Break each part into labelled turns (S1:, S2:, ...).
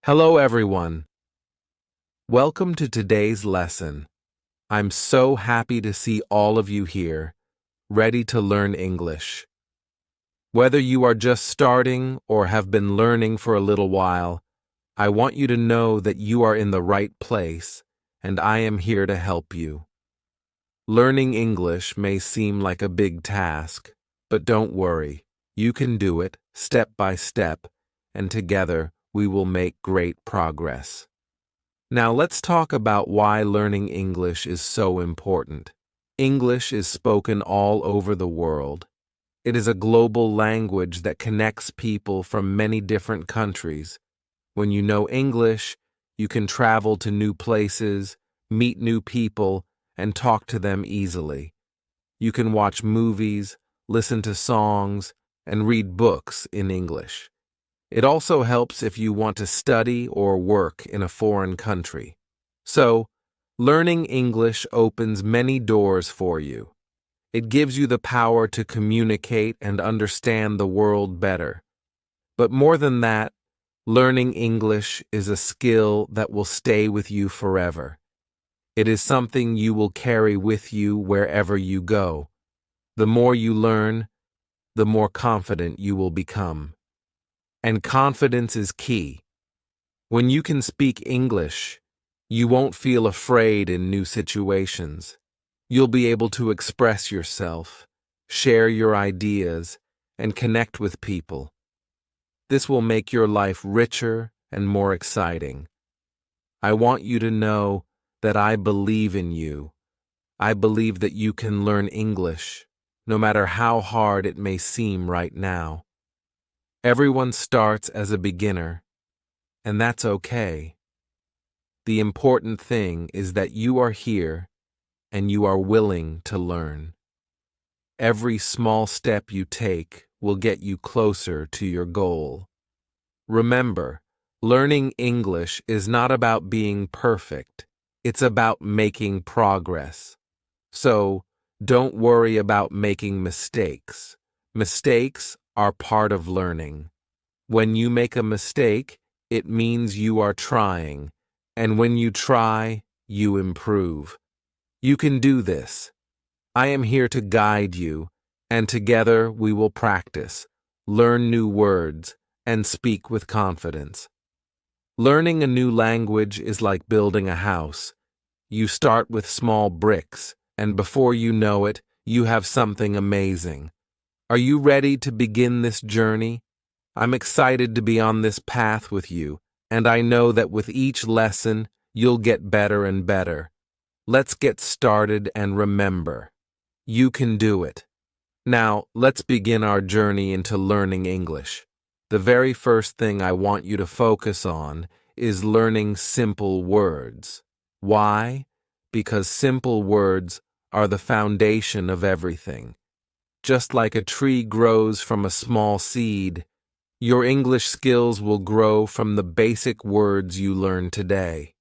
S1: Hello, everyone. Welcome to today's lesson. I'm so happy to see all of you here, ready to learn English. Whether you are just starting or have been learning for a little while, I want you to know that you are in the right place, and I am here to help you. Learning English may seem like a big task, but don't worry. You can do it step by step, and together we will make great progress. Now let's talk about why learning English is so important. English is spoken all over the world. It is a global language that connects people from many different countries. When you know English, you can travel to new places, meet new people, and talk to them easily. You can watch movies, listen to songs, and read books in English. It also helps if you want to study or work in a foreign country. So, learning English opens many doors for you. It gives you the power to communicate and understand the world better. But more than that, learning English is a skill that will stay with you forever. It is something you will carry with you wherever you go. The more you learn, the more confident you will become. And confidence is key. When you can speak English, you won't feel afraid in new situations. You'll be able to express yourself, share your ideas, and connect with people. This will make your life richer and more exciting. I want you to know that I believe in you. I believe that you can learn English, no matter how hard it may seem right now. Everyone starts as a beginner, and that's okay. The important thing is that you are here and you are willing to learn. Every small step you take will get you closer to your goal. Remember, learning English is not about being perfect. It's about making progress. So, don't worry about making mistakes. Mistakes are part of learning. When you make a mistake, it means you are trying, and when you try, you improve. You can do this. I am here to guide you, and together we will practice, learn new words, and speak with confidence. Learning a new language is like building a house. You start with small bricks, and before you know it, you have something amazing. Are you ready to begin this journey? I'm excited to be on this path with you, and I know that with each lesson, you'll get better and better. Let's get started and remember, you can do it. Now, let's begin our journey into learning English. The very first thing I want you to focus on is learning simple words. Why? Because simple words are the foundation of everything. Just like a tree grows from a small seed, your English skills will grow from the basic words you learn today.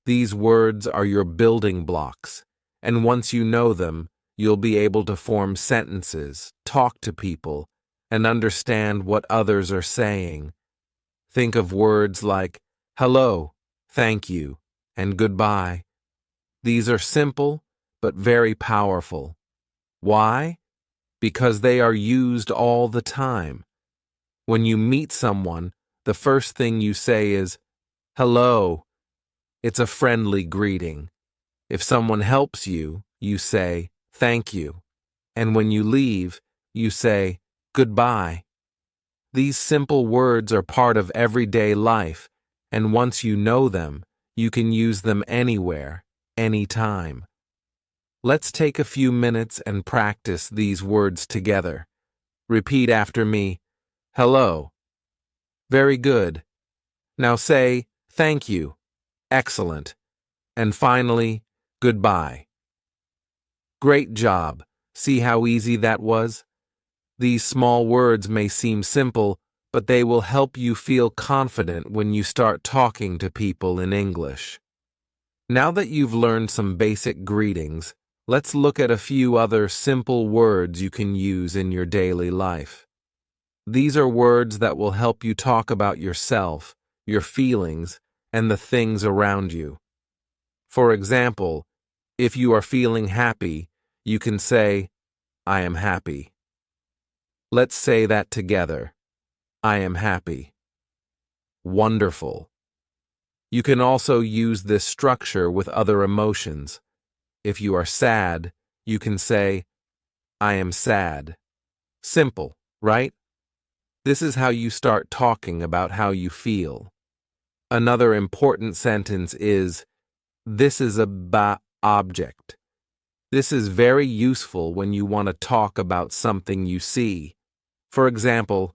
S1: These words are your building blocks, and once you know them, you'll be able to form sentences, talk to people, and understand what others are saying. Think of words like hello, thank you, and goodbye. These are simple, but very powerful. Why? Because they are used all the time. When you meet someone, the first thing you say is, hello. It's a friendly greeting. If someone helps you, you say, thank you. And when you leave, you say, goodbye. These simple words are part of everyday life, and once you know them, you can use them anywhere, anytime. Let's take a few minutes and practice these words together. Repeat after me. Hello. Very good. Now say, thank you. Excellent. And finally, goodbye. Great job. See how easy that was? These small words may seem simple, but they will help you feel confident when you start talking to people in English. Now that you've learned some basic greetings, let's look at a few other simple words you can use in your daily life. These are words that will help you talk about yourself your feelings, and the things around you. For example, if you are feeling happy, you can say, I am happy. Let's say that together. I am happy. Wonderful. You can also use this structure with other emotions. If you are sad, you can say, I am sad. Simple, right? This is how you start talking about how you feel. Another important sentence is, this is a object. This is very useful when you want to talk about something you see. For example,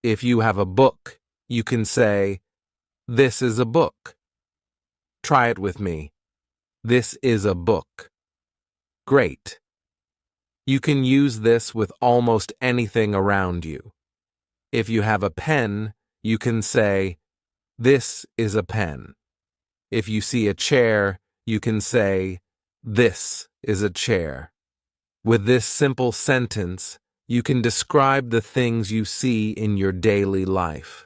S1: if you have a book, you can say, this is a book. Try it with me. This is a book. Great. You can use this with almost anything around you. If you have a pen, you can say, this is a pen. If you see a chair, you can say, this is a chair. With this simple sentence, you can describe the things you see in your daily life.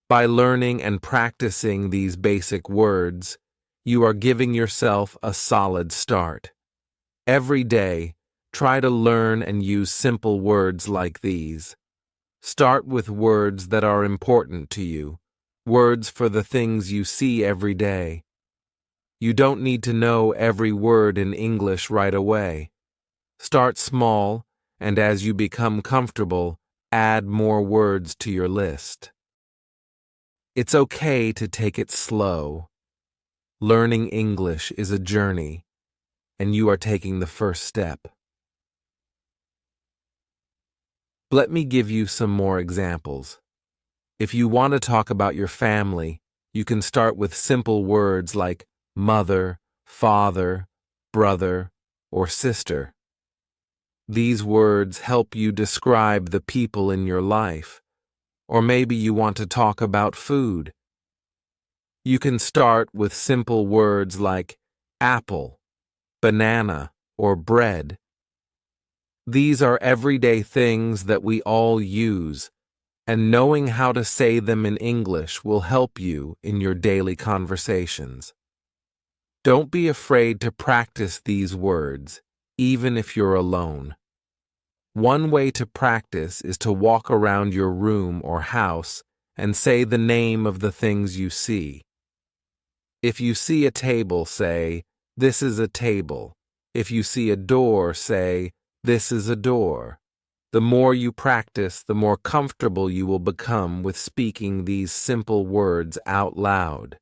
S1: By learning and practicing these basic words, you are giving yourself a solid start. Every day, try to learn and use simple words like these. Start with words that are important to you, words for the things you see every day. You don't need to know every word in English right away. Start small, and as you become comfortable, add more words to your list. It's okay to take it slow. Learning English is a journey, and you are taking the first step. Let me give you some more examples. If you want to talk about your family, you can start with simple words like mother, father, brother, or sister. These words help you describe the people in your life. Or maybe you want to talk about food. You can start with simple words like apple, banana, or bread. These are everyday things that we all use, and knowing how to say them in English will help you in your daily conversations. Don't be afraid to practice these words, even if you're alone. One way to practice is to walk around your room or house and say the name of the things you see. If you see a table, say, this is a table. If you see a door, say, this is a door. The more you practice, the more comfortable you will become with speaking these simple words out loud.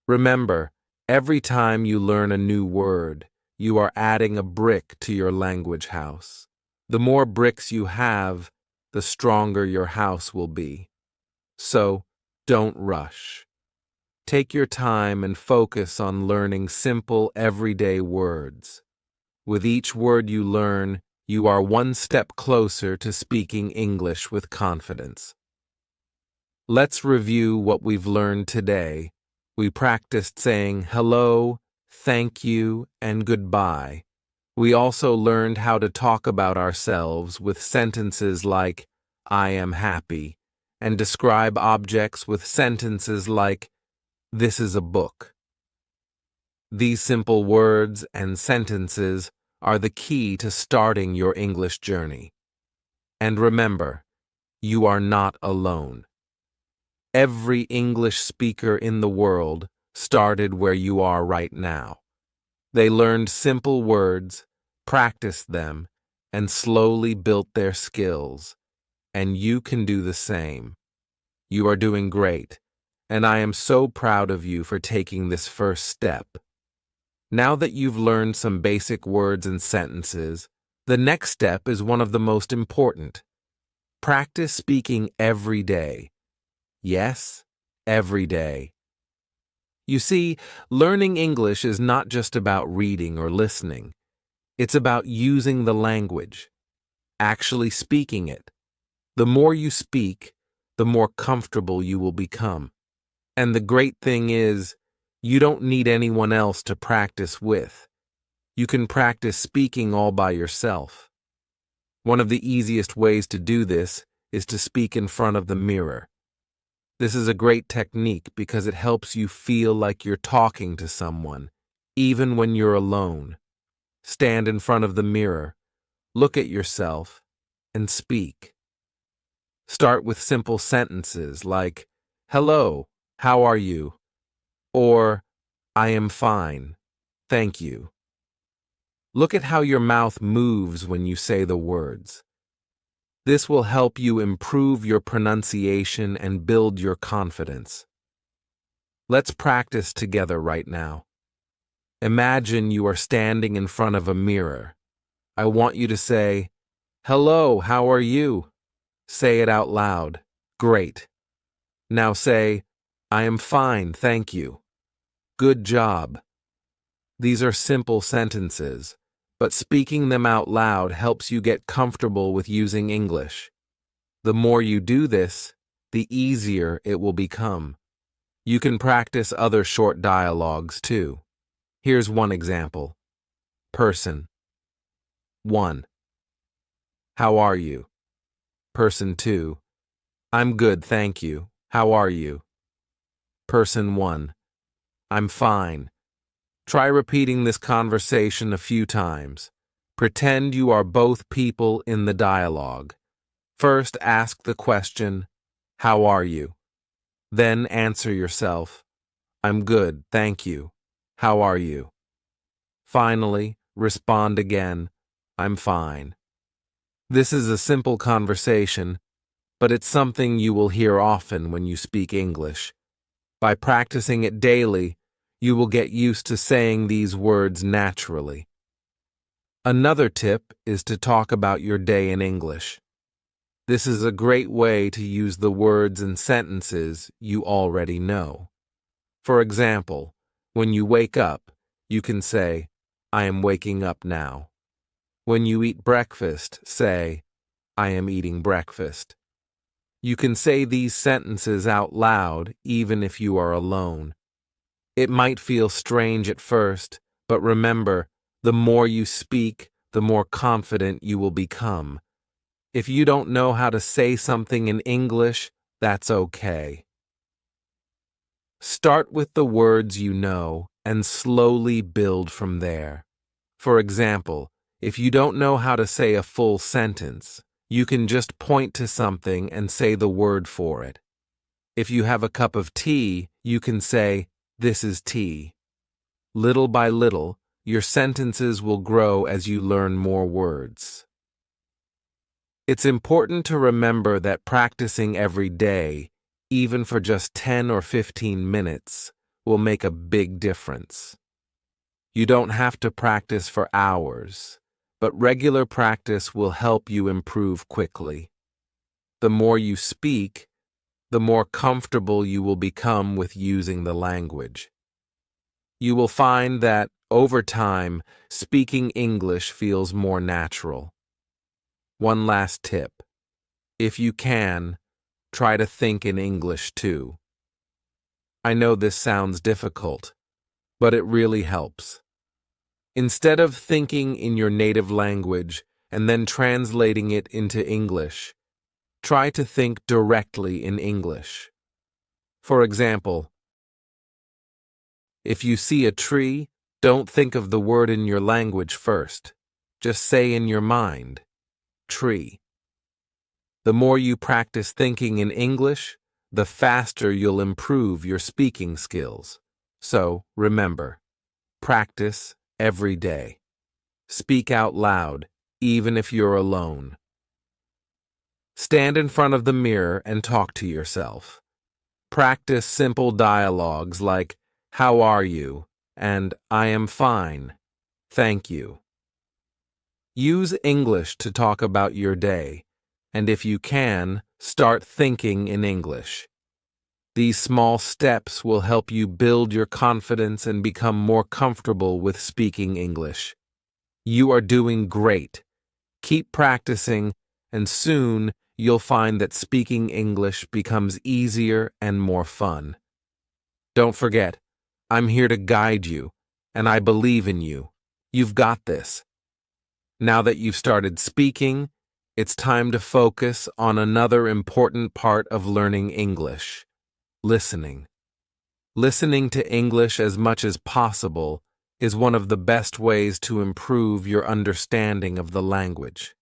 S1: Remember, every time you learn a new word, you are adding a brick to your language house. The more bricks you have, the stronger your house will be. So, don't rush. Take your time and focus on learning simple, everyday words. With each word you learn, you are one step closer to speaking English with confidence. Let's review what we've learned today. We practiced saying hello, thank you, and goodbye. We also learned how to talk about ourselves with sentences like, I am happy, and describe objects with sentences like, this is a book. These simple words and sentences are the key to starting your English journey. And remember, you are not alone. Every English speaker in the world started where you are right now. They learned simple words, practiced them, and slowly built their skills. And you can do the same. You are doing great, and I am so proud of you for taking this first step. Now that you've learned some basic words and sentences, the next step is one of the most important. Practice speaking every day. Yes, every day. You see, learning English is not just about reading or listening. It's about using the language, actually speaking it. The more you speak, the more comfortable you will become. And the great thing is, you don't need anyone else to practice with. You can practice speaking all by yourself. One of the easiest ways to do this is to speak in front of the mirror. This is a great technique because it helps you feel like you're talking to someone, even when you're alone. Stand in front of the mirror, look at yourself, and speak. Start with simple sentences like, "Hello, how are you?" or "I am fine, thank you." Look at how your mouth moves when you say the words. This will help you improve your pronunciation and build your confidence. Let's practice together right now. Imagine you are standing in front of a mirror. I want you to say, "Hello, how are you?" Say it out loud. Great. Now say, "I am fine, thank you." Good job. These are simple sentences, but speaking them out loud helps you get comfortable with using English. The more you do this, the easier it will become. You can practice other short dialogues too. Here's one example. Person 1. How are you? Person 2. I'm good, thank you. How are you? Person 1. I'm fine. Try repeating this conversation a few times. Pretend you are both people in the dialogue. First, ask the question, "How are you?" Then answer yourself, "I'm good, thank you. How are you?" Finally, respond again, "I'm fine." This is a simple conversation, but it's something you will hear often when you speak English. By practicing it daily, you will get used to saying these words naturally. Another tip is to talk about your day in English. This is a great way to use the words and sentences you already know. For example, when you wake up, you can say, "I am waking up now." When you eat breakfast, say, "I am eating breakfast." You can say these sentences out loud even if you are alone. It might feel strange at first, but remember, the more you speak, the more confident you will become. If you don't know how to say something in English, that's okay. Start with the words you know and slowly build from there. For example, if you don't know how to say a full sentence, you can just point to something and say the word for it. If you have a cup of tea, you can say, "This is tea." Little by little, your sentences will grow as you learn more words. It's important to remember that practicing every day, even for just 10 or 15 minutes, will make a big difference. You don't have to practice for hours, but regular practice will help you improve quickly. The more you speak, the more comfortable you will become with using the language. You will find that, over time, speaking English feels more natural. One last tip. If you can, try to think in English too. I know this sounds difficult, but it really helps. Instead of thinking in your native language and then translating it into English, try to think directly in English. For example, if you see a tree, don't think of the word in your language first. Just say in your mind, "tree." The more you practice thinking in English, the faster you'll improve your speaking skills. So, remember, practice every day. Speak out loud, even if you're alone. Stand in front of the mirror and talk to yourself. Practice simple dialogues like, "How are you?" and "I am fine, thank you." Use English to talk about your day, and if you can, start thinking in English. These small steps will help you build your confidence and become more comfortable with speaking English. You are doing great. Keep practicing, and soon you'll find that speaking English becomes easier and more fun. Don't forget, I'm here to guide you, and I believe in you. You've got this. Now that you've started speaking, it's time to focus on another important part of learning English: listening. Listening to English as much as possible is one of the best ways to improve your understanding of the language.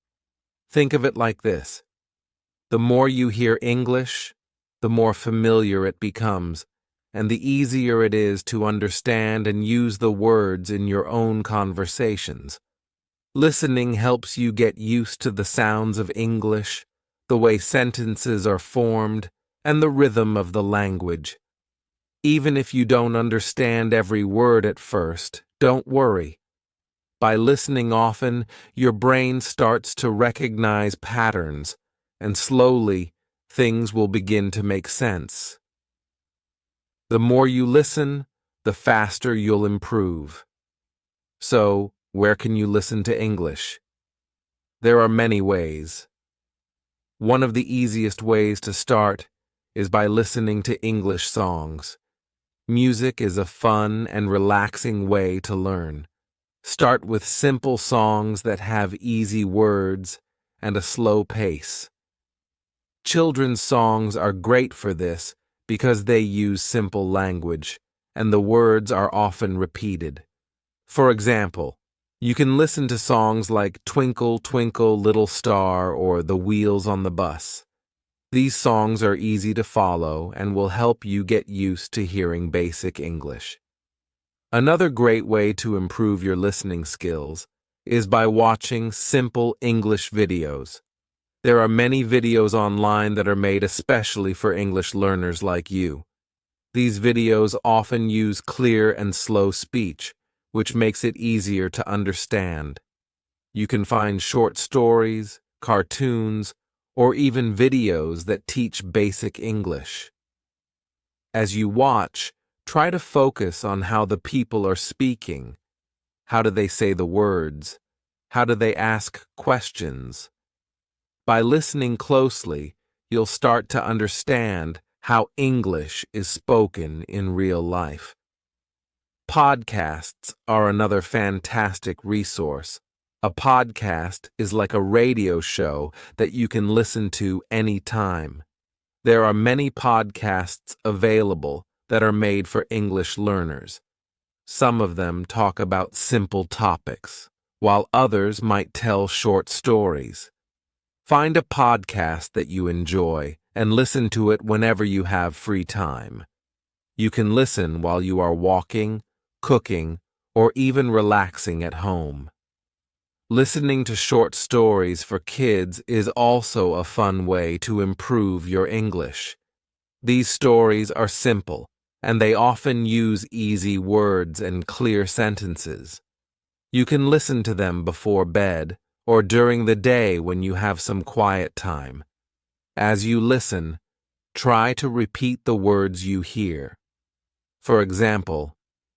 S1: Think of it like this. The more you hear English, the more familiar it becomes, and the easier it is to understand and use the words in your own conversations. Listening helps you get used to the sounds of English, the way sentences are formed, and the rhythm of the language. Even if you don't understand every word at first, don't worry. By listening often, your brain starts to recognize patterns, and slowly, things will begin to make sense. The more you listen, the faster you'll improve. So, where can you listen to English? There are many ways. One of the easiest ways to start is by listening to English songs. Music is a fun and relaxing way to learn. Start with simple songs that have easy words and a slow pace. Children's songs are great for this because they use simple language, and the words are often repeated. For example, you can listen to songs like Twinkle, Twinkle, Little Star or The Wheels on the Bus. These songs are easy to follow and will help you get used to hearing basic English. Another great way to improve your listening skills is by watching simple English videos. There are many videos online that are made especially for English learners like you. These videos often use clear and slow speech, which makes it easier to understand. You can find short stories, cartoons, or even videos that teach basic English. As you watch, try to focus on how the people are speaking. How do they say the words? How do they ask questions? By listening closely, you'll start to understand how English is spoken in real life. Podcasts are another fantastic resource. A podcast is like a radio show that you can listen to anytime. There are many podcasts available that are made for English learners. Some of them talk about simple topics, while others might tell short stories. Find a podcast that you enjoy and listen to it whenever you have free time. You can listen while you are walking, cooking, or even relaxing at home. Listening to short stories for kids is also a fun way to improve your English. These stories are simple, and they often use easy words and clear sentences. You can listen to them before bed or during the day when you have some quiet time. As you listen, try to repeat the words you hear. For example,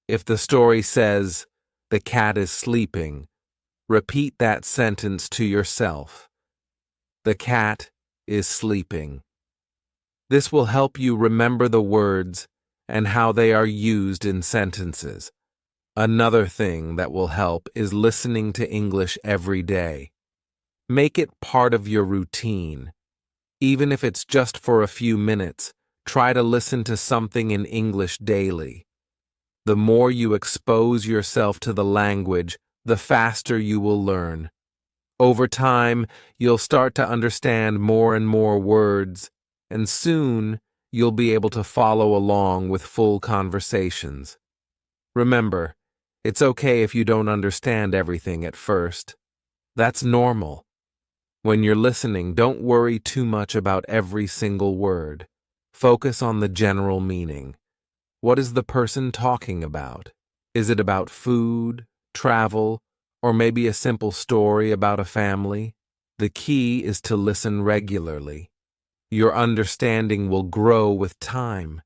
S1: if the story says, "The cat is sleeping," repeat that sentence to yourself. The cat is sleeping. This will help you remember the words and how they are used in sentences. Another thing that will help is listening to English every day. Make it part of your routine. Even if it's just for a few minutes, try to listen to something in English daily. The more you expose yourself to the language, the faster you will learn. Over time, you'll start to understand more and more words, and soon you'll be able to follow along with full conversations. Remember, it's okay if you don't understand everything at first. That's normal. When you're listening, don't worry too much about every single word. Focus on the general meaning. What is the person talking about? Is it about food, travel, or maybe a simple story about a family? The key is to listen regularly. Your understanding will grow with time.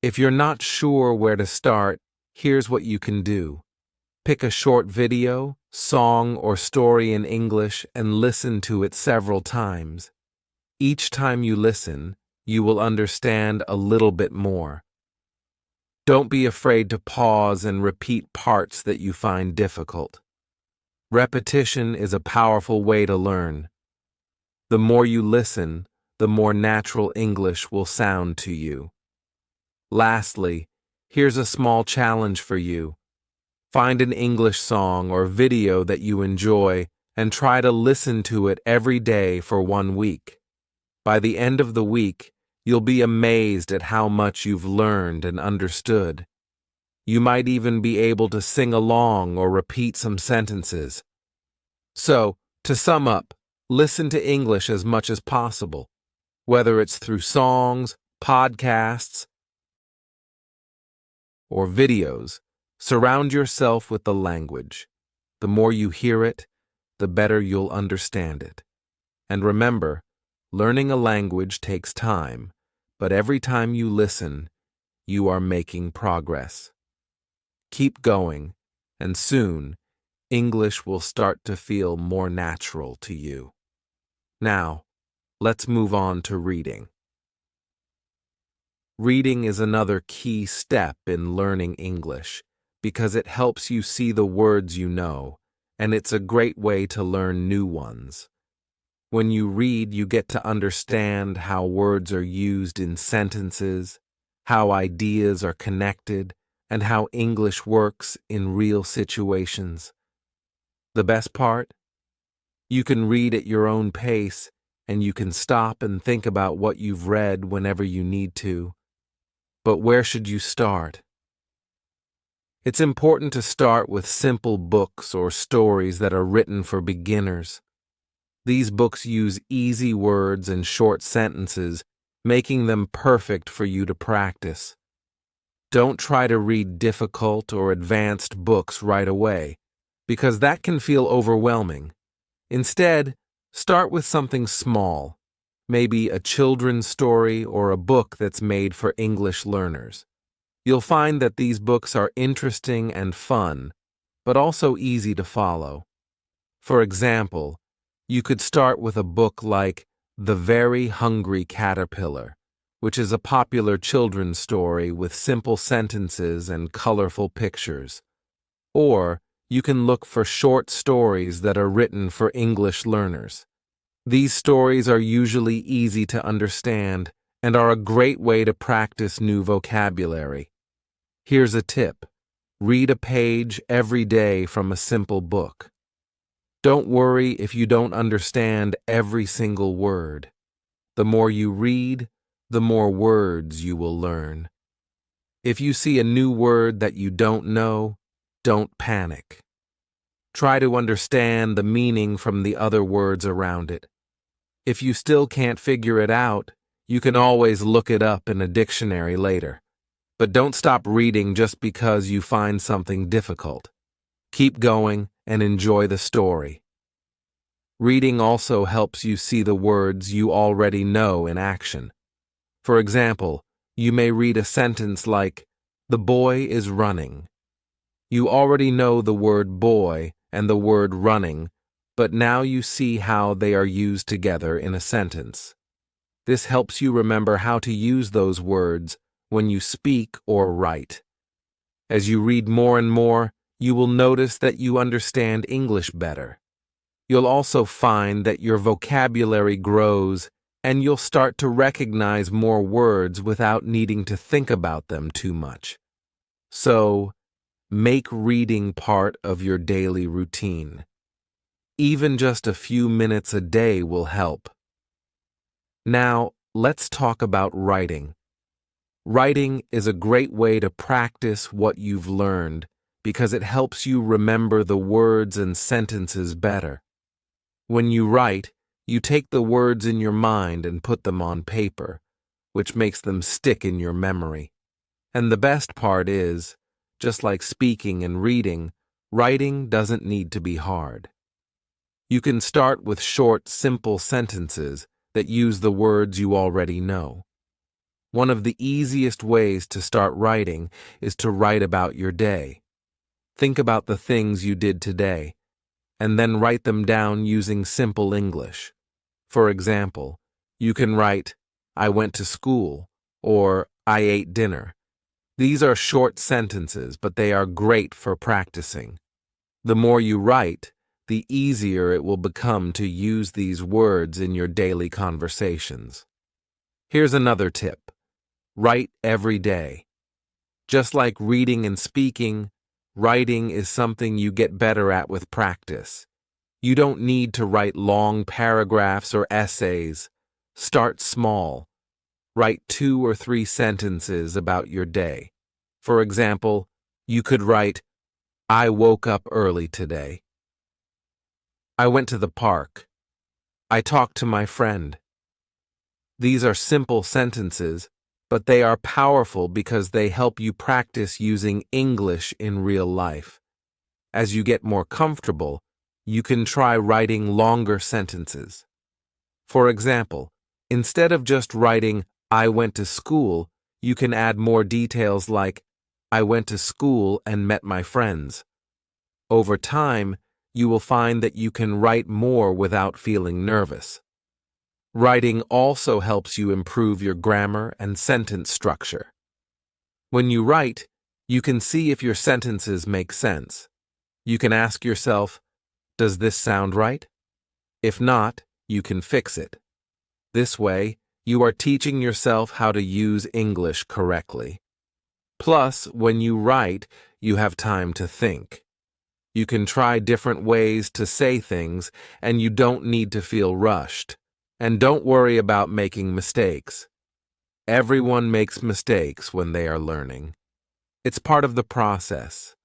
S1: If you're not sure where to start, here's what you can do. Pick a short video, song, or story in English and listen to it several times. Each time you listen, you will understand a little bit more. Don't be afraid to pause and repeat parts that you find difficult. Repetition is a powerful way to learn. The more you listen, the more natural English will sound to you. Lastly, here's a small challenge for you. Find an English song or video that you enjoy and try to listen to it every day for 1 week. By the end of the week, you'll be amazed at how much you've learned and understood. You might even be able to sing along or repeat some sentences. So, to sum up, listen to English as much as possible, whether it's through songs, podcasts, or videos. Surround yourself with the language. The more you hear it, the better you'll understand it. And remember, learning a language takes time, but every time you listen, you are making progress. Keep going, and soon, English will start to feel more natural to you. Now, let's move on to reading. Reading is another key step in learning English because it helps you see the words you know, and it's a great way to learn new ones. When you read, you get to understand how words are used in sentences, how ideas are connected, and how English works in real situations. The best part? You can read at your own pace, and you can stop and think about what you've read whenever you need to. But where should you start? It's important to start with simple books or stories that are written for beginners. These books use easy words and short sentences, making them perfect for you to practice. Don't try to read difficult or advanced books right away, because that can feel overwhelming. Instead, start with something small, maybe a children's story or a book that's made for English learners. You'll find that these books are interesting and fun, but also easy to follow. For example, you could start with a book like The Very Hungry Caterpillar, which is a popular children's story with simple sentences and colorful pictures. Or you can look for short stories that are written for English learners. These stories are usually easy to understand and are a great way to practice new vocabulary. Here's a tip: read a page every day from a simple book. Don't worry if you don't understand every single word. The more you read, the more words you will learn. If you see a new word that you don't know, don't panic. Try to understand the meaning from the other words around it. If you still can't figure it out, you can always look it up in a dictionary later. But don't stop reading just because you find something difficult. Keep going and enjoy the story. Reading also helps you see the words you already know in action. For example, you may read a sentence like, "The boy is running." You already know the word boy and the word running, but now you see how they are used together in a sentence. This helps you remember how to use those words when you speak or write. As you read more and more, you will notice that you understand English better. You'll also find that your vocabulary grows and you'll start to recognize more words without needing to think about them too much. So, make reading part of your daily routine. Even just a few minutes a day will help. Now, let's talk about writing. Writing is a great way to practice what you've learned because it helps you remember the words and sentences better. When you write, you take the words in your mind and put them on paper, which makes them stick in your memory. And the best part is, just like speaking and reading, writing doesn't need to be hard. You can start with short, simple sentences that use the words you already know. One of the easiest ways to start writing is to write about your day. Think about the things you did today, and then write them down using simple English. For example, you can write, "I went to school," or "I ate dinner." These are short sentences, but they are great for practicing. The more you write, the easier it will become to use these words in your daily conversations. Here's another tip. Write every day. Just like reading and speaking, writing is something you get better at with practice. You don't need to write long paragraphs or essays. Start small. Write 2 or 3 sentences about your day. For example, you could write, I woke up early today. I went to the park. I talked to my friend. These are simple sentences, but they are powerful because they help you practice using English in real life. As you get more comfortable, you can try writing longer sentences. For example, instead of just writing, I went to school, you can add more details like, I went to school and met my friends. Over time, you will find that you can write more without feeling nervous. Writing also helps you improve your grammar and sentence structure. When you write, you can see if your sentences make sense. You can ask yourself, does this sound right? If not, you can fix it. This way, you are teaching yourself how to use English correctly. Plus, when you write, you have time to think. You can try different ways to say things, and you don't need to feel rushed. And don't worry about making mistakes. Everyone makes mistakes when they are learning. It's part of the process.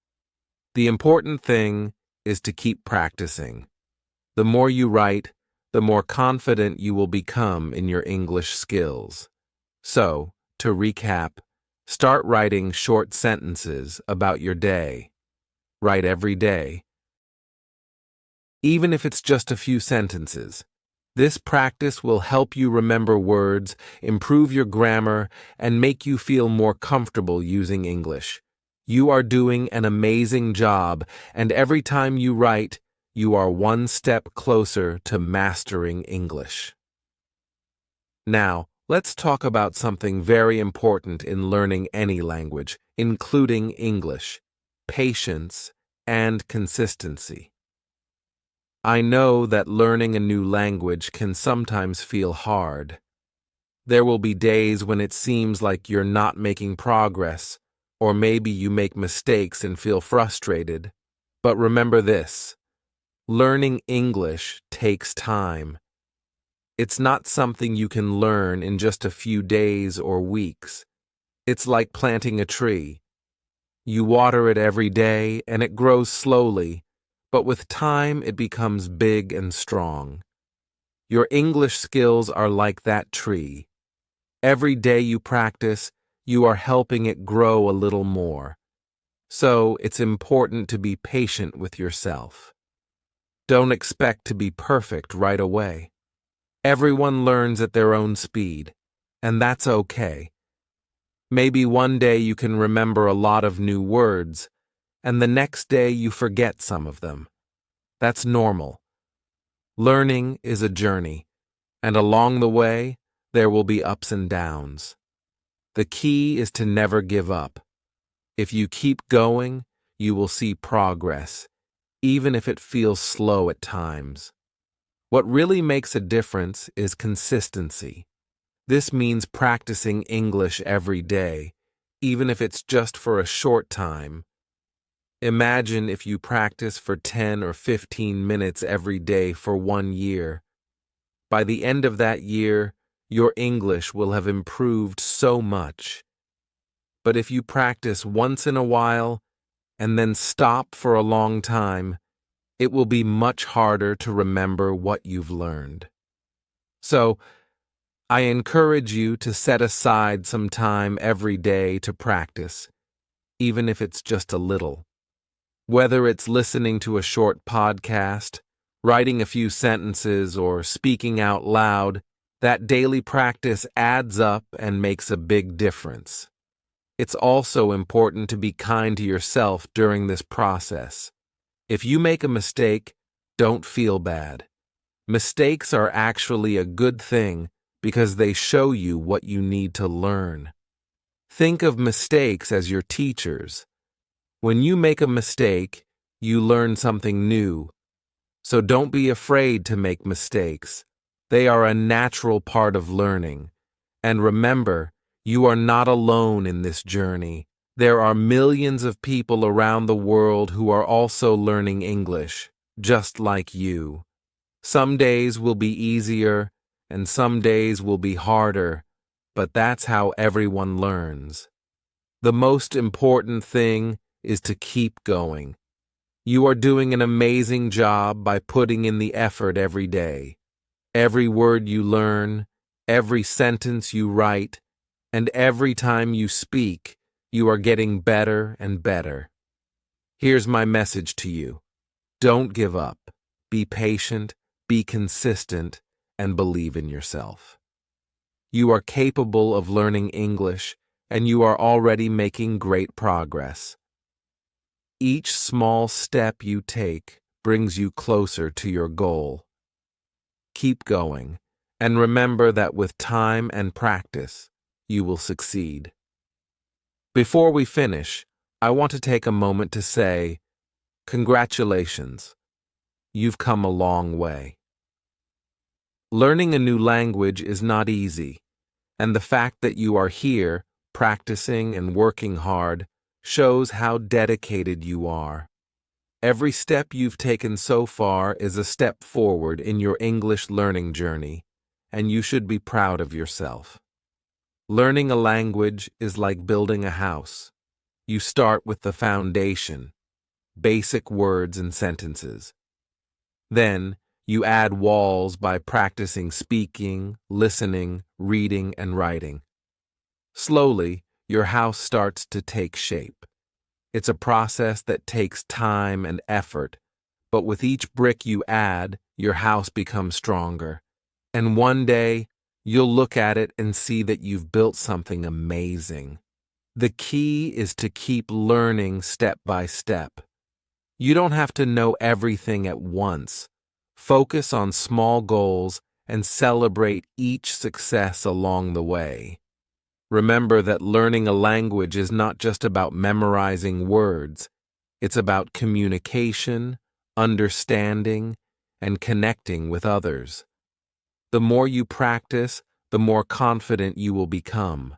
S1: The important thing is to keep practicing. The more you write, the more confident you will become in your English skills. So, to recap, start writing short sentences about your day. Write every day. Even if it's just a few sentences. This practice will help you remember words, improve your grammar, and make you feel more comfortable using English. You are doing an amazing job, and every time you write, you are one step closer to mastering English. Now, let's talk about something very important in learning any language, including English: patience and consistency. I know that learning a new language can sometimes feel hard. There will be days when it seems like you're not making progress, or maybe you make mistakes and feel frustrated. But remember this: learning English takes time. It's not something you can learn in just a few days or weeks. It's like planting a tree. You water it every day and it grows slowly, but with time it becomes big and strong. Your English skills are like that tree. Every day you practice, you are helping it grow a little more. So it's important to be patient with yourself. Don't expect to be perfect right away. Everyone learns at their own speed, and that's okay. Maybe one day you can remember a lot of new words, and the next day you forget some of them. That's normal. Learning is a journey, and along the way, there will be ups and downs. The key is to never give up. If you keep going, you will see progress, even if it feels slow at times. What really makes a difference is consistency. This means practicing English every day, even if it's just for a short time. Imagine if you practice for 10 or 15 minutes every day for 1 year. By the end of that year, your English will have improved so much. But if you practice once in a while and then stop for a long time, it will be much harder to remember what you've learned. So, I encourage you to set aside some time every day to practice, even if it's just a little. Whether it's listening to a short podcast, writing a few sentences, or speaking out loud, that daily practice adds up and makes a big difference. It's also important to be kind to yourself during this process. If you make a mistake, don't feel bad. Mistakes are actually a good thing because they show you what you need to learn. Think of mistakes as your teachers. When you make a mistake, you learn something new. So don't be afraid to make mistakes. They are a natural part of learning. And remember, You are not alone in this journey. There are millions of people around the world who are also learning English, just like you. Some days will be easier, and some days will be harder, but that's how everyone learns. The most important thing is to keep going. You are doing an amazing job by putting in the effort every day. Every word you learn, every sentence you write, and every time you speak, you are getting better and better. Here's my message to you. Don't give up. Be patient, be consistent, and believe in yourself. You are capable of learning English, and you are already making great progress. Each small step you take brings you closer to your goal. Keep going, and remember that with time and practice, you will succeed. Before we finish, I want to take a moment to say, congratulations. You've come a long way. Learning a new language is not easy, and the fact that you are here, practicing and working hard, shows how dedicated you are. Every step you've taken so far is a step forward in your English learning journey, and you should be proud of yourself. Learning a language is like building a house. You start with the foundation, basic words and sentences. Then, you add walls by practicing speaking, listening, reading, and writing. Slowly, your house starts to take shape. It's a process that takes time and effort, but with each brick you add, your house becomes stronger. And one day, you'll look at it and see that you've built something amazing. The key is to keep learning step by step. You don't have to know everything at once. Focus on small goals and celebrate each success along the way. Remember that learning a language is not just about memorizing words. It's about communication, understanding, and connecting with others. The more you practice, the more confident you will become.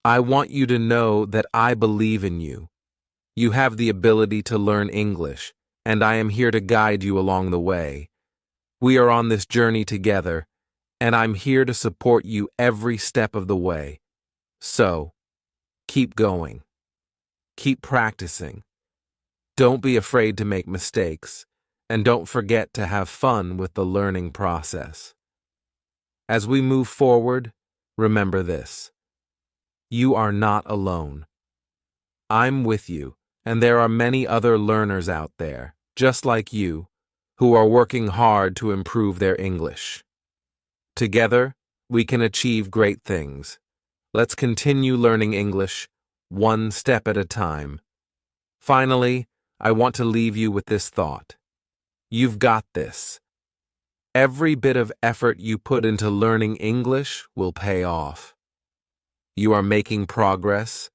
S1: I want you to know that I believe in you. You have the ability to learn English, and I am here to guide you along the way. We are on this journey together, and I'm here to support you every step of the way. So, keep going. Keep practicing. Don't be afraid to make mistakes, and don't forget to have fun with the learning process. As we move forward, remember this. You are not alone. I'm with you, and there are many other learners out there, just like you, who are working hard to improve their English. Together, we can achieve great things. Let's continue learning English, one step at a time. Finally, I want to leave you with this thought. You've got this. Every bit of effort you put into learning English will pay off. You are making progress,